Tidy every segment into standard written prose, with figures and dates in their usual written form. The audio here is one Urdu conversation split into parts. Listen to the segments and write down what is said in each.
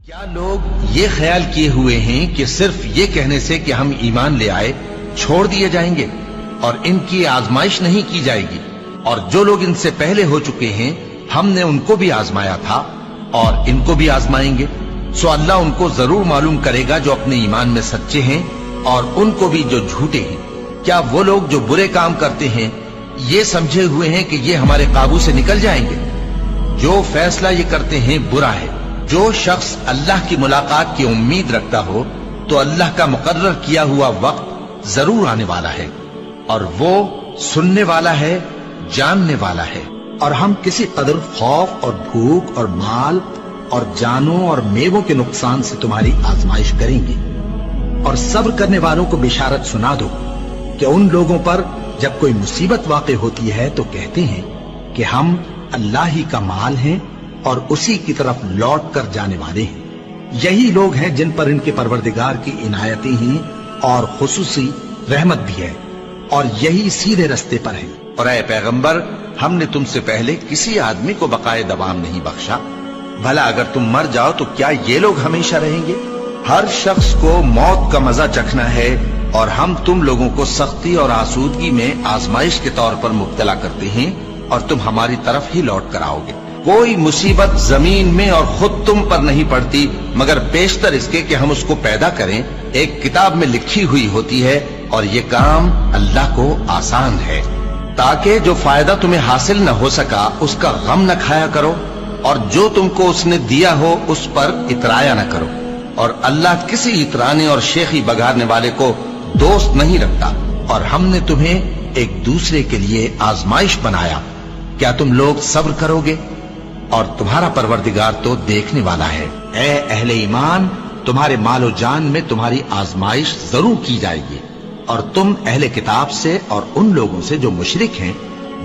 کیا لوگ یہ خیال کیے ہوئے ہیں کہ صرف یہ کہنے سے کہ ہم ایمان لے آئے چھوڑ دیے جائیں گے اور ان کی آزمائش نہیں کی جائے گی؟ اور جو لوگ ان سے پہلے ہو چکے ہیں ہم نے ان کو بھی آزمایا تھا اور ان کو بھی آزمائیں گے، سو اللہ ان کو ضرور معلوم کرے گا جو اپنے ایمان میں سچے ہیں اور ان کو بھی جو جھوٹے ہیں۔ کیا وہ لوگ جو برے کام کرتے ہیں یہ سمجھے ہوئے ہیں کہ یہ ہمارے قابو سے نکل جائیں گے؟ جو فیصلہ یہ کرتے ہیں برا ہے۔ جو شخص اللہ کی ملاقات کی امید رکھتا ہو تو اللہ کا مقرر کیا ہوا وقت ضرور آنے والا ہے، اور وہ سننے والا ہے، جاننے والا ہے۔ اور ہم کسی قدر خوف اور بھوک اور مال اور جانوں اور میووں کے نقصان سے تمہاری آزمائش کریں گے، اور صبر کرنے والوں کو بشارت سنا دو کہ ان لوگوں پر جب کوئی مصیبت واقع ہوتی ہے تو کہتے ہیں کہ ہم اللہ ہی کا مال ہیں اور اسی کی طرف لوٹ کر جانے والے ہیں۔ یہی لوگ ہیں جن پر ان کے پروردگار کی عنایتیں ہیں اور خصوصی رحمت بھی ہے، اور یہی سیدھے رستے پر ہیں۔ اور اے پیغمبر، ہم نے تم سے پہلے کسی آدمی کو بقائے دوام نہیں بخشا، بھلا اگر تم مر جاؤ تو کیا یہ لوگ ہمیشہ رہیں گے؟ ہر شخص کو موت کا مزہ چکھنا ہے، اور ہم تم لوگوں کو سختی اور آسودگی میں آزمائش کے طور پر مبتلا کرتے ہیں، اور تم ہماری طرف ہی لوٹ کر آؤ گے۔ کوئی مصیبت زمین میں اور خود تم پر نہیں پڑتی مگر بیشتر اس کے کہ ہم اس کو پیدا کریں ایک کتاب میں لکھی ہوئی ہوتی ہے، اور یہ کام اللہ کو آسان ہے، تاکہ جو فائدہ تمہیں حاصل نہ ہو سکا اس کا غم نہ کھایا کرو، اور جو تم کو اس نے دیا ہو اس پر اترایا نہ کرو۔ اور اللہ کسی اترانے اور شیخی بگاڑنے والے کو دوست نہیں رکھتا، اور ہم نے تمہیں ایک دوسرے کے لیے آزمائش بنایا، کیا تم لوگ صبر کرو گے؟ اور تمہارا پروردگار تو دیکھنے والا ہے۔ اے اہل ایمان، تمہارے مال و جان میں تمہاری آزمائش ضرور کی جائے گی، اور تم اہل کتاب سے اور ان لوگوں سے جو مشرک ہیں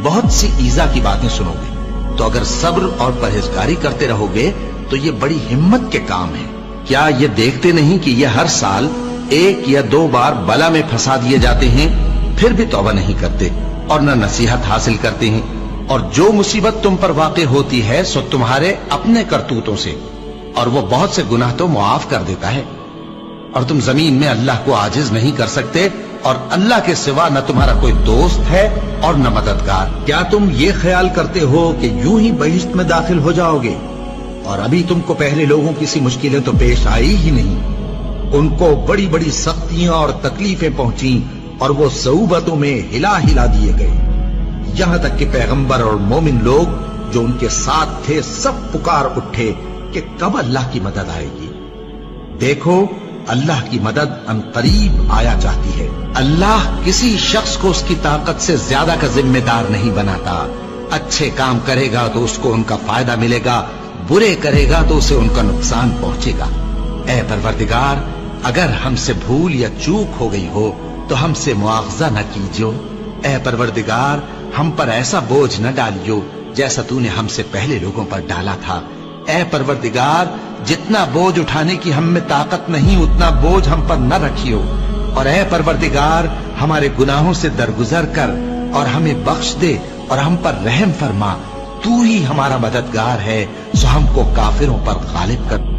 بہت سی ایذا کی باتیں سنو گے، تو اگر صبر اور پرہیزگاری کرتے رہو گے تو یہ بڑی ہمت کے کام ہے۔ کیا یہ دیکھتے نہیں کہ یہ ہر سال 1 یا 2 بار بلا میں پھنسا دیے جاتے ہیں، پھر بھی توبہ نہیں کرتے اور نہ نصیحت حاصل کرتے ہیں؟ اور جو مصیبت تم پر واقع ہوتی ہے سو تمہارے اپنے کرتوتوں سے، اور وہ بہت سے گناہ تو معاف کر دیتا ہے۔ اور تم زمین میں اللہ کو عاجز نہیں کر سکتے، اور اللہ کے سوا نہ تمہارا کوئی دوست ہے اور نہ مددگار۔ کیا تم یہ خیال کرتے ہو کہ یوں ہی بہشت میں داخل ہو جاؤ گے، اور ابھی تم کو پہلے لوگوں کی سی مشکلیں تو پیش آئی ہی نہیں؟ ان کو بڑی بڑی سختیاں اور تکلیفیں پہنچیں، اور وہ صعوبتوں میں ہلا ہلا دیے گئے، یہاں تک کہ پیغمبر اور مومن لوگ جو ان کے ساتھ تھے سب پکار اٹھے کہ کب اللہ کی مدد آئے گی۔ دیکھو، اللہ کی مدد ان قریب آیا چاہتی ہے۔ اللہ کسی شخص کو اس کی طاقت سے زیادہ کا ذمہ دار نہیں بناتا۔ اچھے کام کرے گا تو اس کو ان کا فائدہ ملے گا، برے کرے گا تو اسے ان کا نقصان پہنچے گا۔ اے پروردگار، اگر ہم سے بھول یا چوک ہو گئی ہو تو ہم سے مواخذہ نہ کیجو۔ اے پروردگار، ہم پر ایسا بوجھ نہ ڈالیو جیسا تو نے ہم سے پہلے لوگوں پر ڈالا تھا۔ اے پروردگار، جتنا بوجھ اٹھانے کی ہم میں طاقت نہیں اتنا بوجھ ہم پر نہ رکھیو، اور اے پروردگار ہمارے گناہوں سے درگزر کر اور ہمیں بخش دے اور ہم پر رحم فرما۔ تو ہی ہمارا مددگار ہے، سو ہم کو کافروں پر غالب کر۔